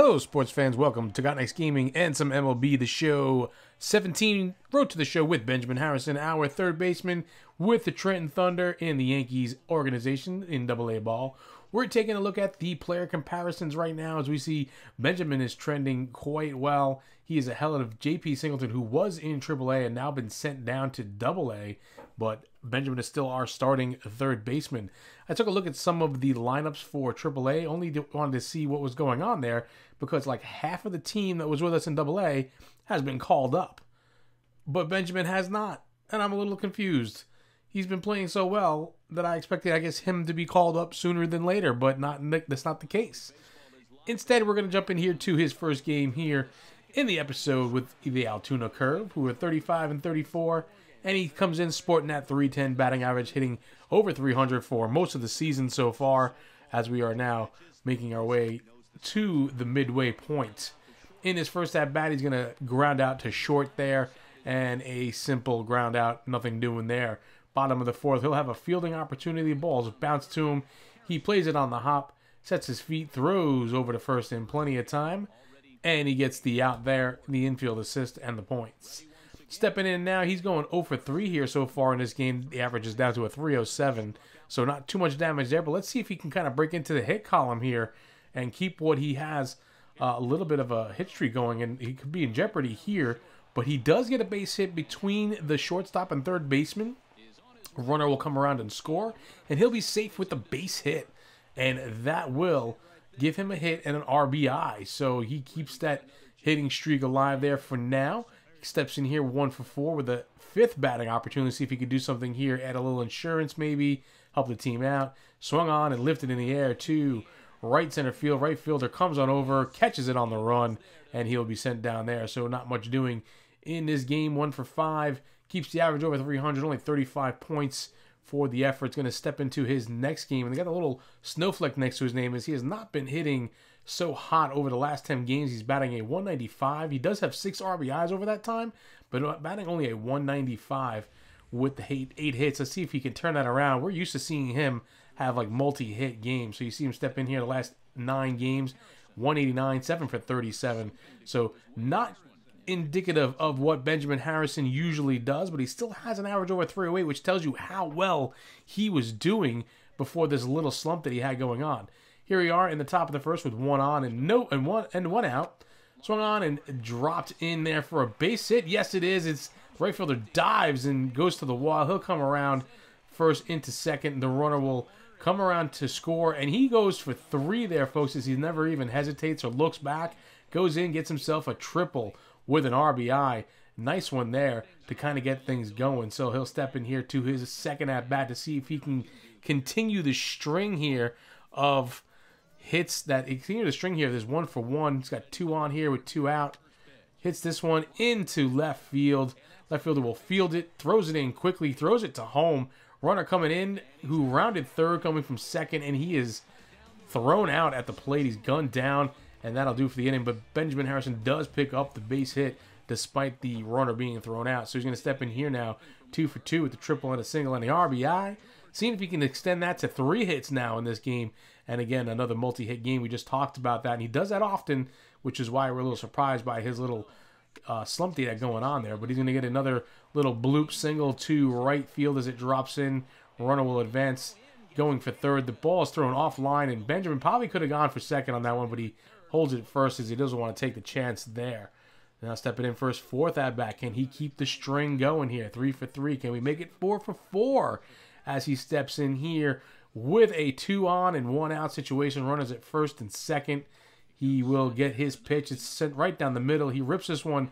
Hello, sports fans. Welcome to Got Next Gaming and some MLB, the show 17. Road to the show with Benjamin Harrison, our third baseman with the Trenton Thunder in the Yankees organization in AA ball. We're taking a look at the player comparisons right now as we see Benjamin is trending quite well. He is ahead of J.P. Singleton, who was in AAA and now been sent down to AA, but Benjamin is still our starting third baseman. I took a look at some of the lineups for AAA, only wanted to see what was going on there because like half of the team that was with us in AA has been called up, but Benjamin has not, and I'm a little confused. He's been playing so well that I expected, him to be called up sooner than later, but that's not the case. Instead, we're going to jump in here to his first game here in the episode with the Altoona Curve, who are 35 and 34, and he comes in sporting that .310 batting average, hitting over 300 for most of the season so far, as we are now making our way to the midway point. In his first at-bat, he's going to ground out to short there, and a simple ground out, nothing doing there. Bottom of the fourth, he'll have a fielding opportunity. Balls bounce to him. He plays it on the hop, sets his feet, throws over to first in plenty of time, and he gets the out there, the infield assist, and the points. Stepping in now, he's going 0 for 3 here so far in this game. The average is down to a 307, so not too much damage there, but let's see if he can kind of break into the hit column here and keep what he has, a little bit of a hit streak going, and he could be in jeopardy here, but he does get a base hit between the shortstop and third baseman. Runner will come around and score, and he'll be safe with the base hit, and that will give him a hit and an RBI. So he keeps that hitting streak alive there for now. He steps in here 1 for 4 with a fifth batting opportunity. See if he could do something here, add a little insurance maybe, help the team out. Swung on and lifted in the air to right center field. Right fielder comes on over, catches it on the run, and he'll be sent down there. So not much doing in this game. 1 for 5. Keeps the average over 300, only 35 points for the effort. It's going to step into his next game. And they got a little snowflake next to his name as he has not been hitting so hot over the last 10 games. He's batting a 195. He does have 6 RBIs over that time, but batting only a 195 with the 8 hits. Let's see if he can turn that around. We're used to seeing him have like multi-hit games. So you see him step in here the last 9 games, 189, 7 for 37. So not indicative of what Benjamin Harrison usually does, but he still has an average over 308, which tells you how well he was doing before this little slump that he had going on. Here we are in the top of the first with 1 on and one out. Swung on and dropped in there for a base hit. Yes, it is. It's the right fielder dives and goes to the wall. He'll come around first into second. The runner will come around to score, and he goes for 3 there, folks, as he never even hesitates or looks back. Goes in, gets himself a triple with an RBI. Nice one there to kind of get things going. So he'll step in here to his second at-bat to see if he can continue the string here of hits that continue the string here. There's 1 for 1. He's got 2 on here with 2 out. Hits this one into left field. Left fielder will field it, throws it in quickly, throws it to home. Runner coming in who rounded third coming from second, and he is thrown out at the plate. He's gunned down, and that'll do for the inning. But Benjamin Harrison does pick up the base hit despite the runner being thrown out. So he's going to step in here now, 2 for 2 with the triple and a single and the RBI. Seeing if he can extend that to 3 hits now in this game. And again, another multi-hit game. We just talked about that, and he does that often, which is why we're a little surprised by his little slump that he had going on there. But he's going to get another little bloop single to right field as it drops in. Runner will advance, going for third. The ball is thrown offline, and Benjamin probably could have gone for second on that one, but he holds it first as he doesn't want to take the chance there. Now stepping in first, fourth at-bat. Can he keep the string going here? 3 for 3. Can we make it 4 for 4 as he steps in here with a 2 on and 1 out situation? Runners at first and second. He will get his pitch. It's sent right down the middle. He rips this one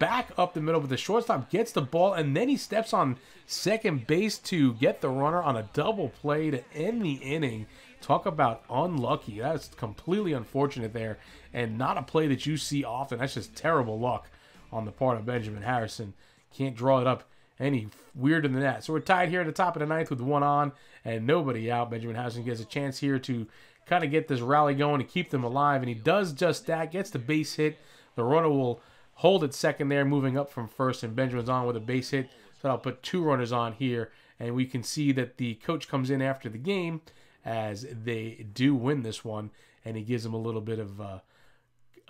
back up the middle, but the shortstop gets the ball, and then he steps on second base to get the runner on a double play to end the inning. Talk about unlucky. That's completely unfortunate there, and not a play that you see often. That's just terrible luck on the part of Benjamin Harrison. Can't draw it up any weirder than that. So we're tied here at the top of the ninth with 1 on and nobody out. Benjamin Harrison gets a chance here to kind of get this rally going and keep them alive, and he does just that. Gets the base hit. The runner will hold at second there, moving up from first, and Benjamin's on with a base hit. So I'll put 2 runners on here, and we can see that the coach comes in after the game as they do win this one, and he gives them a little bit of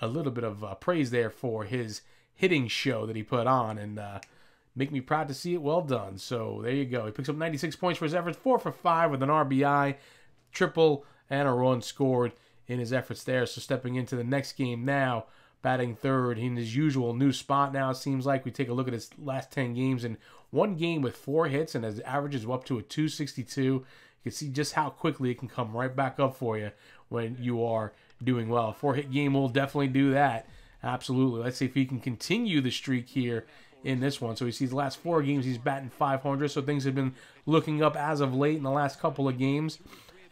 a little bit of praise there for his hitting show that he put on, and make me proud to see it. Well done. So there you go. He picks up 96 points for his efforts, 4 for 5 with an RBI, triple, and a run scored in his efforts there. So stepping into the next game now, batting third in his usual new spot now, it seems like. We take a look at his last 10 games, and one game with 4 hits, and his average is up to a 262. You can see just how quickly it can come right back up for you when you are doing well. A 4-hit game will definitely do that. Absolutely. Let's see if he can continue the streak here in this one. So we see the last 4 games, he's batting 500, so things have been looking up as of late in the last couple of games,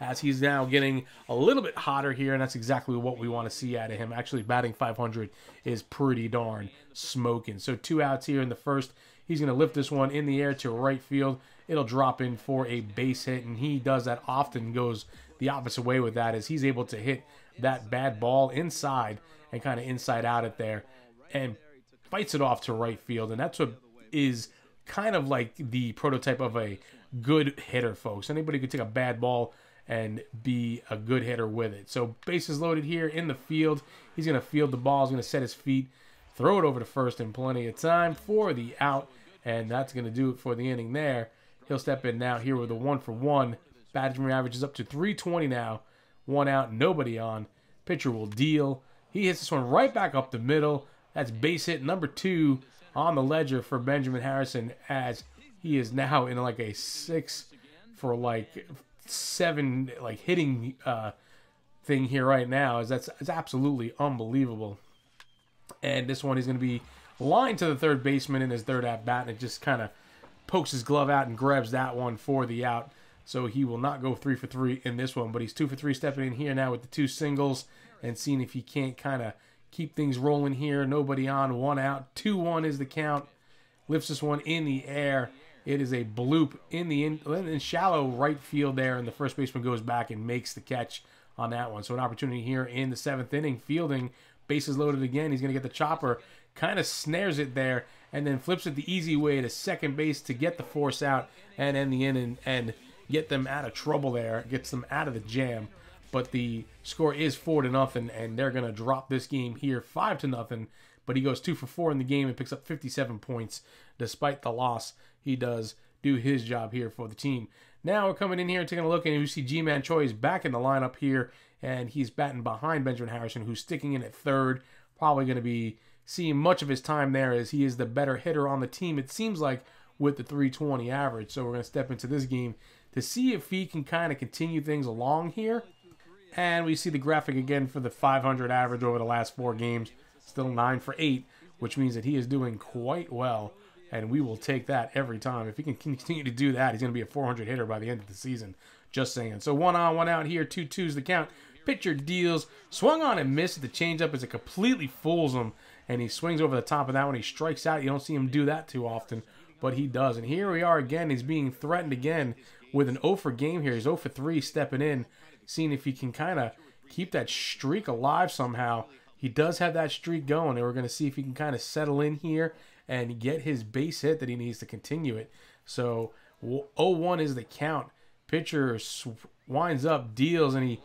as he's now getting a little bit hotter here, and that's exactly what we want to see out of him. Actually, batting 500 is pretty darn smoking. So 2 outs here in the first. He's going to lift this one in the air to right field. It'll drop in for a base hit, and he does that often, goes the opposite way with that, as he's able to hit that bad ball inside and kind of inside out it there and fights it off to right field. And that's what is kind of like the prototype of a good hitter, folks. Anybody could take a bad ball and be a good hitter with it. So bases loaded here in the field. He's going to field the ball. He's going to set his feet, throw it over to first in plenty of time for the out, and that's going to do it for the inning there. He'll step in now here with a 1-for-1. Batting average is up to 320 now. 1 out, nobody on. Pitcher will deal. He hits this one right back up the middle. That's base hit number 2 on the ledger for Benjamin Harrison, as he is now in like a 6 for like 7 like hitting thing here right now. It's absolutely unbelievable. And this one, he's going to be lined to the third baseman in his third at bat, and it just kind of pokes his glove out and grabs that one for the out. So he will not go 3 for 3 in this one, but he's 2 for 3 stepping in here now with the 2 singles and seeing if he can't kind of keep things rolling here. Nobody on, 1 out, 2-1 is the count. Lifts this one in the air. It is a bloop in the in shallow right field there, and the first baseman goes back and makes the catch on that one. So an opportunity here in the 7th inning, fielding, bases loaded again. He's going to get the chopper, kind of snares it there, and then flips it the easy way to second base to get the force out and end the inning and get them out of trouble there, gets them out of the jam. But the score is 4-0, and they're going to drop this game here 5-0. But he goes 2 for 4 in the game and picks up 57 points. Despite the loss, he does do his job here for the team. Now we're coming in here and taking a look, and you see G-Man Choi is back in the lineup here, and he's batting behind Benjamin Harrison, who's sticking in at third. Probably going to be seeing much of his time there, as he is the better hitter on the team, it seems like, with the 320 average. So we're going to step into this game to see if he can kind of continue things along here. And we see the graphic again for the 500 average over the last 4 games. Still 9 for 8, which means that he is doing quite well, and we will take that every time. If he can continue to do that, he's going to be a 400 hitter by the end of the season. Just saying. So 1 on, 1 out here, 2-2's the count. Pitcher deals, swung on and missed at the changeup as it completely fools him, and he swings over the top of that one. He strikes out. You don't see him do that too often, but he does. And here we are again. He's being threatened again with an 0 for game here. He's 0 for 3 stepping in, seeing if he can kind of keep that streak alive somehow. He does have that streak going, and we're going to see if he can kind of settle in here and get his base hit that he needs to continue it. So 0-1 is the count. Pitcher winds up, deals, and he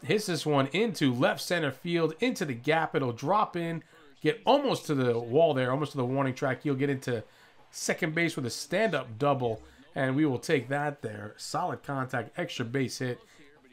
hits this one into left center field, into the gap. It'll drop in, get almost to the wall there, almost to the warning track. He'll get into second base with a stand-up double, and we will take that there. Solid contact, extra base hit,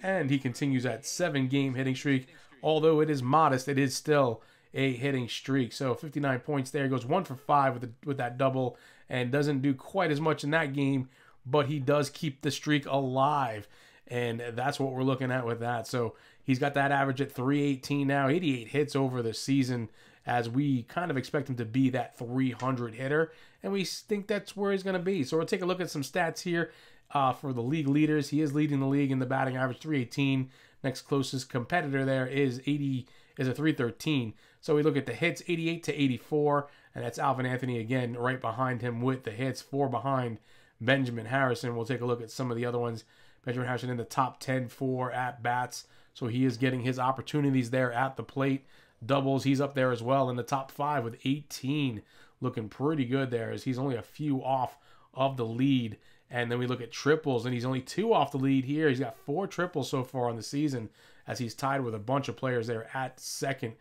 and he continues that 7-game hitting streak. Although it is modest, it is still a hitting streak. So 59 points there. He goes 1 for 5 with that double, and doesn't do quite as much in that game, but he does keep the streak alive, and that's what we're looking at with that. So he's got that average at 318 now, 88 hits over the season, as we kind of expect him to be that 300 hitter, and we think that's where he's going to be. So we'll take a look at some stats here for the league leaders. He is leading the league in the batting average, 318. Next closest competitor there is a 313. So we look at the hits, 88 to 84, and that's Alvin Anthony again right behind him with the hits, 4 behind Benjamin Harrison. We'll take a look at some of the other ones. Benjamin Harrison in the top 10 for at-bats, so he is getting his opportunities there at the plate. Doubles, he's up there as well in the top 5 with 18. Looking pretty good there, as he's only a few off of the lead. And then we look at triples, and he's only 2 off the lead here. He's got 4 triples so far on the season, as he's tied with a bunch of players there at second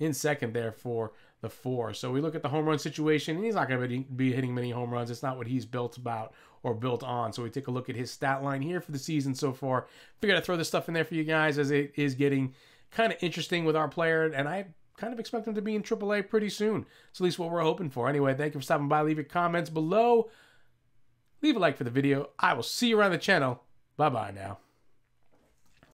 in second there for the 4. So we look at the home run situation, and he's not going to be hitting many home runs. It's not what he's built about or built on. So we take a look at his stat line here for the season so far. Figured I'd throw this stuff in there for you guys as it is getting kind of interesting with our player, and I kind of expect him to be in AAA pretty soon. It's at least what we're hoping for. Anyway, thank you for stopping by. Leave your comments below. Leave a like for the video. I will see you around the channel. Bye-bye now.